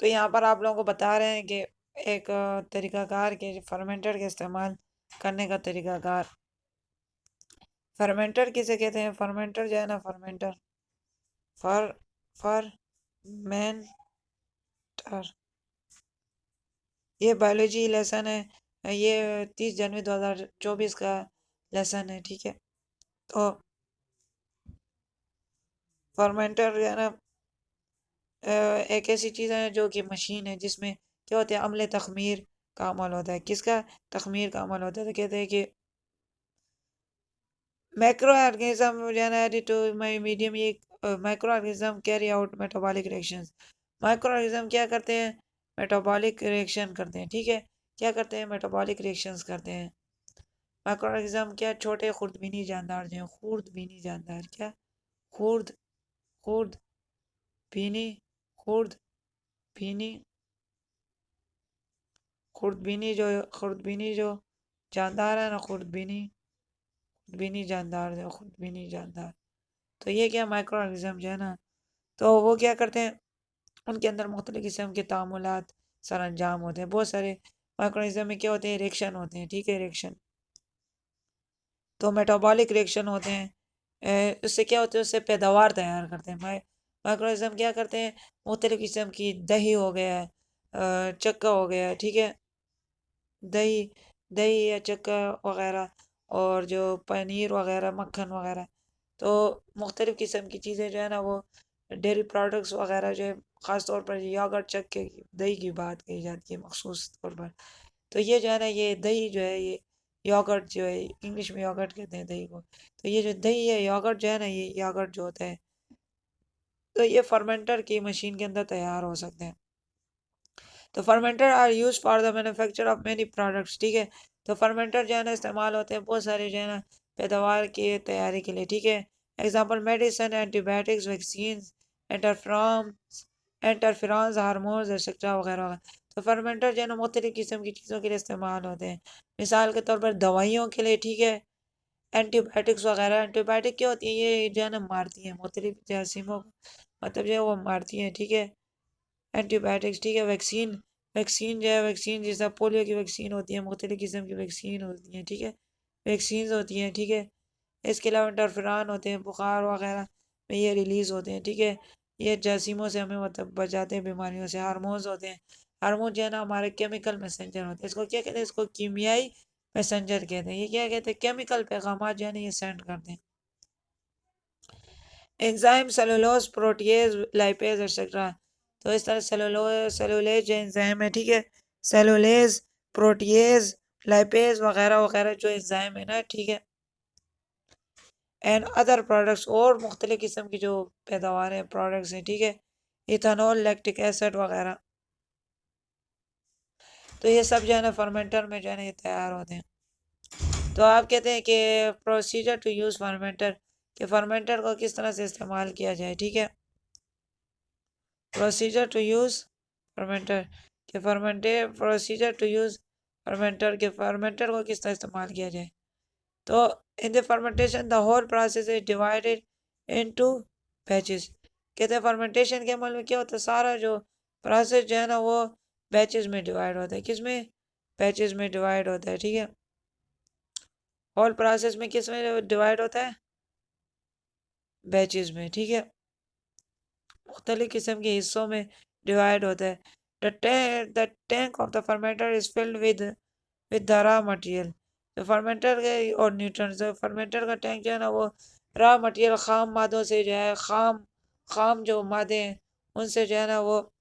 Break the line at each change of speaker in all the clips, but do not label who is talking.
तो यहाँ पर आप लोगों को बता रहे हैं कि एक तरीकाकार के फर्मेंटर के इस्तेमाल करने का तरीकाकार। फर्मेंटर किसे कहते हैं? फर्मेंटर जो है ना, फर्मेंटर फर फर्मेंटर, ये बायोलॉजी लेसन है। ये 30 जनवरी 2024 का लेसन है, ठीक है। तो फर्मेंटर जो है ना एक ऐसी चीज़ है जो कि मशीन है जिसमें क्या होता है, अमले तखमीर का अमल होता है। किसका तखमीर का अमल होता है? तो कहते हैं कि मैक्रो ऑर्गेनिज्म जो है ना टू माई मीडियम, ये micro organism carry out metabolic reactions. Micro organism क्या करते हैं? मेटाबॉलिक रिएक्शन करते हैं, ठीक है। क्या करते हैं? मेटाबॉलिक रिएक्शंस करते हैं। माइक्रो ऑर्गेनिज्म क्या? छोटे खुर्दबीनी जानदार जो हैं, खुर्दबीनी जानदार, क्या? खुर्द खुर्द बीनी खुर्द बीनी खुर्दबीनी जो जानदार है ना, खुर्दबीनी जानदार जो खुर्दबीनी जानदार। तो ये क्या माइक्रो ऑर्गेनिज्म जो है ना, तो वो क्या करते हैं? उनके अंदर मुख्तलिफ किस्म के तामुलात सर अंजाम होते हैं। बहुत सारे माइक्रो ऑर्गेनिज्म में क्या होते हैं? रिएक्शन होते हैं, ठीक है, रिएक्शन। तो मेटाबॉलिक रिएक्शन होते हैं। उससे क्या होते हैं? उससे पैदावार तैयार करते हैं। माइक्रो ऑर्गेनिज्म क्या करते हैं? मुख्तलिफ किस्म की दही हो गया है, चक्का हो गया है, ठीक है, दही दही या चक्का वगैरह, और जो पनीर वगैरह, मक्खन वगैरह। तो मुख्तलिफ़ किस्म की चीज़ें जो है ना, वो डेयरी प्रोडक्ट्स वगैरह जो है, ख़ास तौर पर योगर्ट, चक्के की दही की बात कही जाती है मखसूस तौर पर। तो ये जो है ना, ये दही जो है, ये योगर्ट जो है, इंग्लिश में योगर्ट कहते हैं दही को। तो ये जो दही है, योगर्ट जो है ना, ये योगर्ट जो होता है, तो ये फर्मेंटर की मशीन के अंदर तैयार हो सकते हैं। तो fermenter are use for the manufacture of many products, ठीक है। तो फर्मेंटर जो है ना इस्तेमाल होते हैं बहुत सारे जो है ना पैदावार की तैयारी के लिए, ठीक है। Example medicine, antibiotics, vaccine, interferons interferons, hormones etcetera वगैरह वगैरह। तो फर्मेंटर जो है ना मुख्तलिफ किस्म की चीज़ों के लिए इस्तेमाल होते हैं। मिसाल के तौर पर दवाइयों के लिए, ठीक है, एंटीबायोटिक्स वगैरह। एंटीबायोटिक क्या होती है? ये जो है ना मारती है मुख्तलिफ जरासीमों को, मतलब जो है वो मारती है, ठीक है, एंटीबायोटिक्स, ठीक है। वैक्सीन वैक्सीन जो है, वैक्सीन जैसा पोलियो की वैक्सीन होती है, मुख्तलिफ किस्म की वैक्सीन होती हैं, ठीक है, वैक्सीन होती हैं, ठीक है। इसके अलावा इंटरफेरान होते हैं, बुखार वगैरह में ये रिलीज़ होते हैं, ठीक है। ये जरासीमों से हमें मतलब बचाते हैं बीमारियों से। हार्मोन्स होते हैं, हार्मोन जो है ना हमारे केमिकल मैसेंजर होते हैं। इसको क्या कहते हैं? इसको कीमियाई मैसेंजर कहते हैं। ये क्या कहते हैं? केमिकल पैगाम जो है ना ये सेंड करते हैं। Enzyme, cellulose, proteases, lipase etcetera. तो इस तरह सेलुलेज जो एंजाइम है, ठीक है, सेलुलेज, प्रोटीज, लाइपेज वगैरह वगैरह जो एंजाइम है ना, ठीक है, एंड अदर प्रोडक्ट्स, और मुख्तलिफ किस्म की जो पैदावार है, प्रोडक्ट्स हैं, ठीक है, इथानॉल, लैक्टिक एसिड वगैरह। तो ये सब जो है ना फर्मेंटर में जो है ना ये तैयार होते हैं। तो आप कहते हैं कि प्रोसीजर टू यूज़ फर्मेंटर, कि फर्मेंटर को किस तरह से इस्तेमाल किया जाए, ठीक है। प्रोसीजर टू यूज़ फर्मेंटर, के fermenter procedure to use fermenter, के फर्मेंटर को किस तरह इस्तेमाल किया जाए। तो in the fermentation the whole process is divided into batches. कहते हैं फर्मेंटेशन के अमल में क्या होता है? सारा जो प्रोसेस जो है ना वो बैचेस में डिवाइड होता है। किस में? बैचेस में डिवाइड होता है, ठीक है। होल प्रोसेस में किस में डिवाइड होता है? बैचेस में, ठीक है, मुख्तलिफ किस्म के हिस्सों में डिवाइड होता है। The tank of the fermenter is filled with the raw material. तो फर्मेंटर के और न्यूट्रॉन्स, तो फर्मेंटर का टैंक जो है ना वो रॉ मटेरियल, खाम मादों से जो है, खाम खाम जो मादे हैं उनसे जो है ना वो,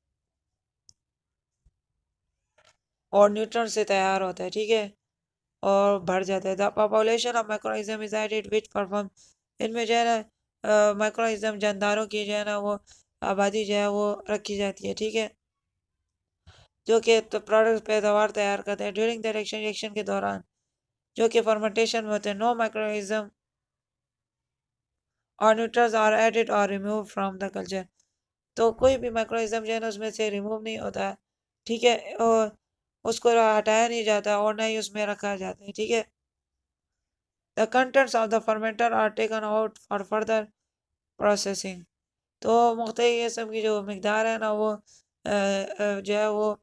और न्यूट्रॉन से तैयार होता है, ठीक है, और भर जाता है। The population of microorganism is added which perform, इनमें जो है ना माइक्रोनिज्म जानदारों की जो है ना वो आबादी जो है वो रखी जाती है, ठीक है, जो कि तो प्रोडक्ट पैदावार तैयार करते हैं। ड्यूरिंग द रिएक्शन के दौरान जो कि फर्मेंटेशन में होते हैं, नो माइक्रोनिज्म और न्यूट्रल्स आर एडेड और रिमूव फ्रॉम द कल्चर। तो कोई भी माइक्रोनिज्म जो है ना उसमें से रिमूव नहीं होता, ठीक है, और उसको हटाया नहीं जाता और ना ही उसमें रखा जाता है, ठीक है। The contents of the fermenter are taken out for further processing. तो मुख्तलिफ किस्म की जो मकदार है ना वो जो है वो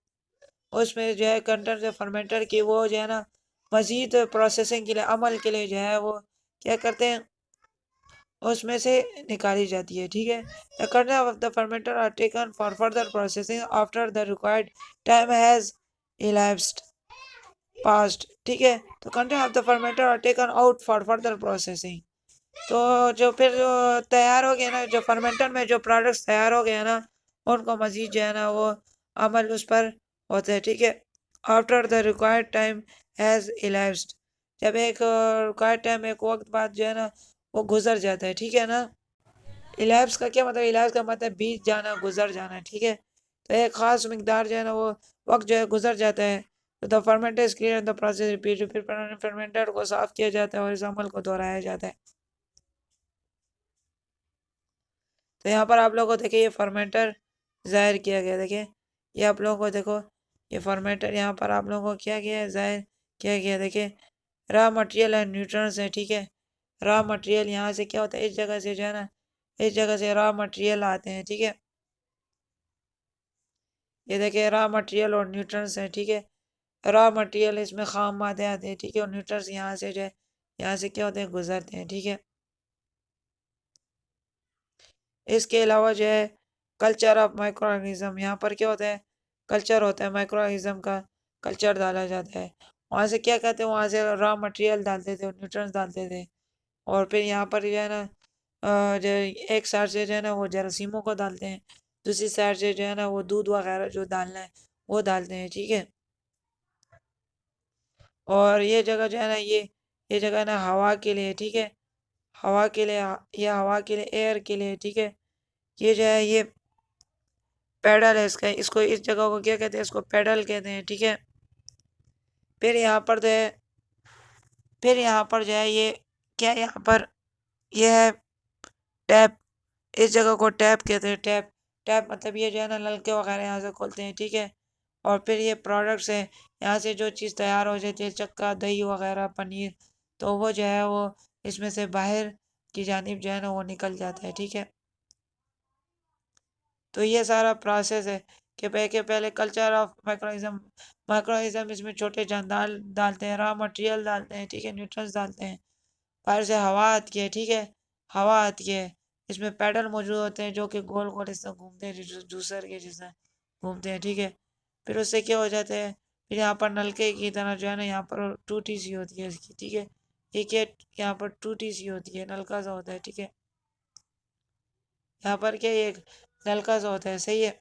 उसमें जो है कंटेंट है फर्मेंटर की, वो जो है ना मजीद प्रोसेसिंग के लिए, अमल के लिए जो है वो क्या करते हैं, उसमें से निकाली जाती है। ठीक है, the content of the fermenter are taken for further processing after the required time has elapsed past. ठीक है, तो content of the fermenter are taken out for further processing. तो जो फिर जो तैयार हो गया ना, जो फर्मेंटर में जो प्रोडक्ट्स तैयार हो गया ना, उनको मजीद जो है ना वो अमल उस पर होते हैं। ठीक है, after the required time has elapsed, जब एक रिक्वायर्ड टाइम, एक वक्त बाद जो है ना वो गुजर जाता है। ठीक है ना, elapse का क्या मतलब, elapse का मतलब बीत जाना, गुजर जाना। ठीक है, तो एक ख़ास मकदार जो है ना वो वक्त जो है गुजर जाता है। तो the fermenter is clear, the process repeat, फिर फर्मेंटर को साफ किया जाता है और इस अमल को दोहराया जाता है। तो यहाँ पर आप लोगों को देखिए ये फर्मेंटर ज़ाहिर किया गया। देखिए ये आप लोगों को देखो, ये फर्मेंटर यहाँ पर आप लोगों को क्या किया है, ज़ाहिर किया गया। देखिए रॉ मटेरियल एंड न्यूट्रंस है। ठीक है, रॉ मटेरियल यहाँ से क्या होता है, इस जगह से जो है ना, इस जगह से रॉ मटेरियल आते हैं। ठीक है, ये देखिए रॉ मटेरियल और न्यूट्रंस है। ठीक है, रॉ मटेरियल इसमें खाम मादे आते हैं। ठीक है, और न्यूट्रंस यहाँ से जो है, यहाँ से क्या होते हैं, गुजरते हैं। ठीक है, इसके अलावा जो है कल्चर ऑफ माइक्रो ऑर्गेनिज्म, यहाँ पर क्या होता है, कल्चर होता है माइक्रो ऑर्गेनिज्म का, कल्चर डाला जाता है। वहाँ से क्या कहते हैं, वहाँ से रॉ मटेरियल डालते थे और न्यूट्रंस डालते थे, और फिर यहाँ पर जो है ना जो एक साइड से जो है ना वो जरासीमों को डालते हैं, दूसरी साइड से जो है ना वो दूध वगैरह जो डालना है वो डालते हैं। ठीक है, और ये जगह जो है ना ये जगह ना हवा के लिए। ठीक है, हवा के लिए, ये हवा के लिए, एयर के लिए। ठीक है, ये जो है ये पेडल है इसका, इसको इस जगह को क्या कहते हैं, इसको पेडल कहते हैं। ठीक है, फिर यहाँ पर जो है, फिर यहाँ पर जो है ये क्या, यहाँ पर ये है टैप, इस जगह को टैप कहते हैं। टैप, टैप मतलब ये जो है ना नलके वगैरह यहाँ से खोलते हैं। ठीक है, और फिर ये प्रोडक्ट्स है, यहाँ से जो चीज़ तैयार हो जाती है, चक्का, दही वगैरह, पनीर, तो वो जो है वो इसमें से बाहर की जानिब जो है ना वो निकल जाता है। ठीक है, तो ये सारा प्रोसेस है कि पहले कल्चर ऑफ माइक्रोइज्म, माइक्रोइज्म इसमें छोटे जानदार डालते हैं, रॉ मटेरियल डालते हैं। ठीक है, न्यूट्रंस डालते हैं, बाहर से हवा आती है। ठीक है, हवा आती है, इसमें पैडल मौजूद होते हैं जो कि गोल गोल इस तरह घूमते हैं, जूसर के जैसा घूमते हैं। ठीक है, फिर उससे क्या हो जाता है, फिर यहाँ पर नलके की तरह जो है ना यहाँ पर टूटी सी होती है इसकी। ठीक है, एक यहाँ पर टूटी सी होती है, नलका सा होता है। ठीक है, यहाँ पर क्या, एक नलका सा होता है। सही है,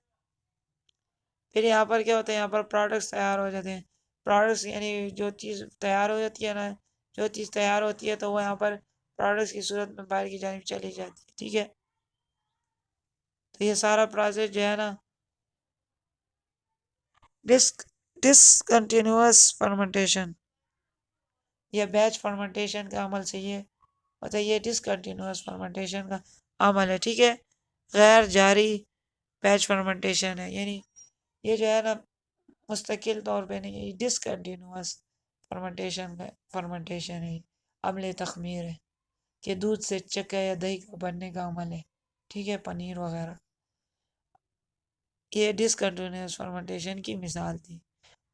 फिर यहाँ पर क्या होता है, यहाँ पर प्रोडक्ट्स तैयार हो जाते हैं। प्रोडक्ट्स यानी जो चीज़ तैयार हो जाती है ना, जो चीज़ तैयार होती है तो वो यहाँ पर प्रोडक्ट्स की सूरत में बाहर की जानिब चली जाती है। ठीक है, तो ये सारा प्रोसेस जो है ना डिस्क डिसकंटिन्यूअस फर्मेंटेशन या बैच फर्मेंटेशन का अमल से ये मतलब ये डिसकंटिन्यूअस फर्मेंटेशन का अमल है। ठीक है, गैर जारी बैच फर्मेंटेशन है, यानी ये जो है ना मुस्तकिल तौर पे नहीं है, डिसकंटिन्यूअस फर्मेंटेशन का फर्मेंटेशन है, अमल तखमीर है कि दूध से चक्का या दही का बनने का अमल है। ठीक है, पनीर वगैरह, ये डिसकंटिन्यूअस फर्मेंटेशन की मिसाल थी।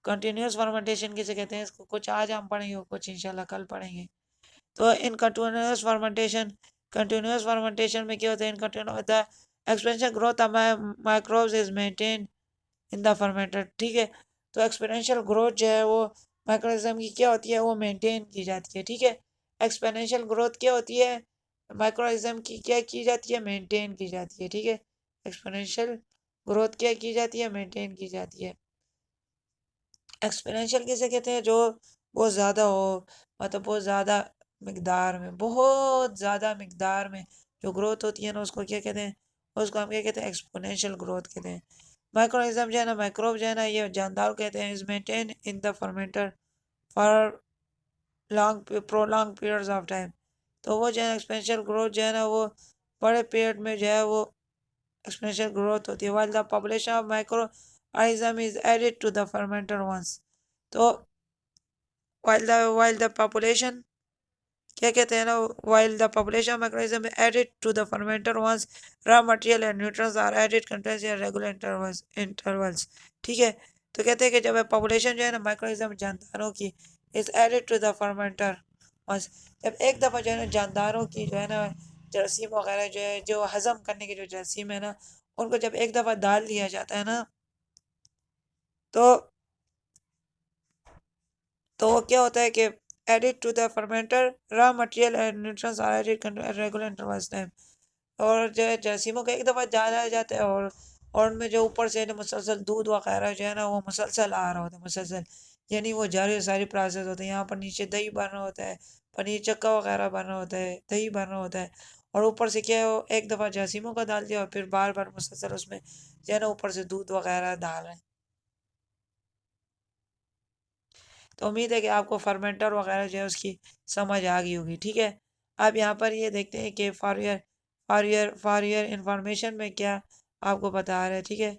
कंटिन्यूअस फर्मेंटेशन किसे कहते हैं, इसको कुछ आज हम पढ़ेंगे, कुछ इंशाल्लाह कल पढ़ेंगे। तो इन कंटिन्यूअस फर्मेंटेशन में क्या होता है, इन continuous the expansion growth of microbes is maintain in the fermenter. ठीक है, तो एक्सपोनेंशियल ग्रोथ जो है वो माइक्रोनिज्म की क्या होती है, वो मेंटेन की जाती है। ठीक है, एक्सपोनेंशियल ग्रोथ क्या होती है, माइक्रोनिज्म की क्या की जाती है, मेंटेन की जाती है। ठीक है, एक्सपोनेंशियल ग्रोथ क्या की जाती है, मेंटेन की जाती है। एक्सपोनेंशियल किसे कहते हैं, जो बहुत ज़्यादा हो, मतलब बहुत ज़्यादा मकदार में, बहुत ज़्यादा मकदार में जो ग्रोथ होती है ना, उसको क्या कहते हैं, उसको हम क्या कहते हैं, एक्सपोनेंशियल ग्रोथ कहते हैं। माइक्रोनिज्म जो है ना, माइक्रोब जो है ना, ये जानदार कहते हैं, is maintain in the fermenter for long prolong periods of time. तो वो जो है एक्सपोनेंशियल ग्रोथ जो है ना वो बड़े पीरियड में जो है वो एक्सपोनेंशियल ग्रोथ होती है। While the population of microorganism is added to the fermenter once, तो while the population क्या कहते हैं ना, while the population mechanism is added to the fermenter once raw material and nutrients are added continuously at regular intervals। ठीक है, तो कहते हैं कि जब पॉपुलेशन जो है ना माइक्रोनिज्म जानदारों की is added to the fermenter once, जब एक दफ़ा जो है ना जानदारों की जो है ना जरासीम वगैरह जो है, जो हजम करने की जो जरासीम है ना, उनको जब एक दफ़ा डाल दिया जाता है ना, तो वो क्या होता है कि added to the fermenter raw material and nutrients are added regular intervals time. और जो है जरासीमों का एक दफ़ा डाला जाता है, और उनमें जो ऊपर से ना मुसलसल दूध वगैरह जो है ना वो मुसलसल आ रहा होता है, मुसलसल, यानी वो जारी सारी प्रोसेस होते हैं। यहाँ पर नीचे दही बन रहा होता है, पनीर चक्का वगैरह बन रहा होता है, दही बन रहा होता है, और ऊपर से क्या है वो एक दफ़ा जरासीमों का डाल दिया और फिर बार बार मुसलसल उसमें जो है ना ऊपर से दूध वगैरह डाल रहे हैं। तो उम्मीद है कि आपको फर्मेंटर वगैरह जो है उसकी समझ आ गई होगी। ठीक है, अब यहाँ पर ये देखते हैं कि फॉर ईयर इंफॉर्मेशन में क्या आपको बता रहे हैं। ठीक है,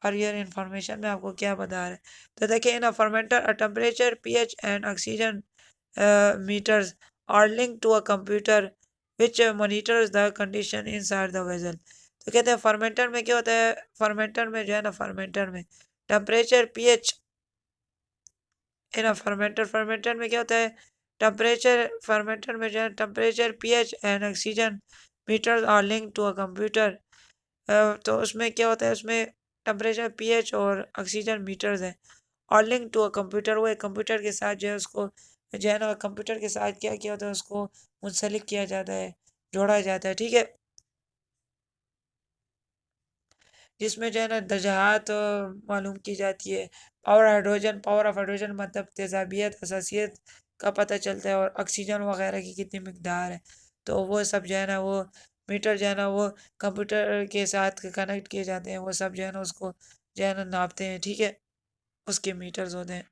फॉर ईयर इंफॉर्मेशन में आपको क्या बता रहे हैं, तो देखिए in fermenter a temperature pH and oxygen meters are linked to a computer which monitors the condition inside the vessel। तो कहते हैं फर्मेंटर में क्या होता है, फर्मेंटर में जो है ना, फर्मेंटर में टेम्परेचर पीएच इन फर्मेंटर में क्या होता है, टेम्परेचर फर्मेंटर में जो है temperature pH and oxygen meters are link to a computer. तो उसमें क्या होता है, उसमें टेम्परेचर पीएच और ऑक्सीजन मीटर्स हैं, और लिंक टू अ कंप्यूटर, वो एक कंप्यूटर के साथ जो है उसको जो है ना कंप्यूटर के साथ क्या किया होता है, उसको मुंसलिक किया जाता है, जोड़ा जाता है। ठीक है, जिसमें जो है ना दजात मालूम की जाती है, पावर ऑफ हाइड्रोजन मतलब तेजाबियत हसासियत का पता चलता है, और ऑक्सीजन वगैरह की कितनी मकदार है, तो वो सब जो है ना वो मीटर जो है ना वो कंप्यूटर के साथ कनेक्ट किए जाते हैं, वो सब जो है ना उसको जो है ना नापते हैं। ठीक है, उसके मीटर्स होते हैं,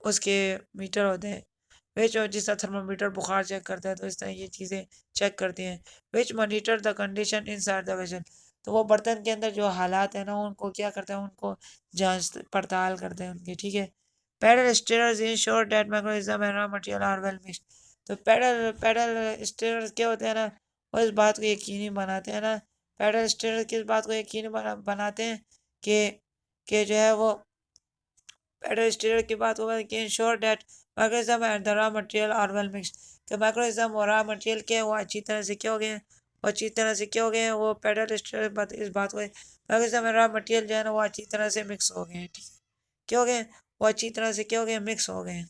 उसके मीटर होते हैं, विच जिस तरह थर्मामीटर बुखार चेक करता है, तो इस तरह ये चीज़ें चेक करती हैं। Which monitor the condition inside the vessel, तो वो बर्तन के अंदर जो हालात हैं ना उनको क्या करते हैं, उनको जांच पड़ताल करते हैं उनकी। ठीक है, paddle stirrers ensure that magnesium and raw material are well mixed. तो पैडल स्टेयर्स क्या होते हैं ना, वो इस बात को यकीनी बनाते हैं ना, पैडल स्टेयर्स किस बात को यकीनी बनाते हैं कि जो है वो पेडोस्टेरल की बात होगा कि ensure that magnesium and the raw material are well mixed, कि मैग्नीशियम और रॉ मटेरियल क्या है वो अच्छी तरह से क्या हो गए हैं, वो अच्छी तरह से क्या हो गए हैं, वो पेडोस्टेरल बात इस बात को मैग्नीशियम और रॉ मटेरियल जो है ना वो अच्छी तरह से मिक्स हो गए हैं। ठीक है, क्या हो गए, वो अच्छी तरह से क्या हो गए, मिक्स हो गए हैं।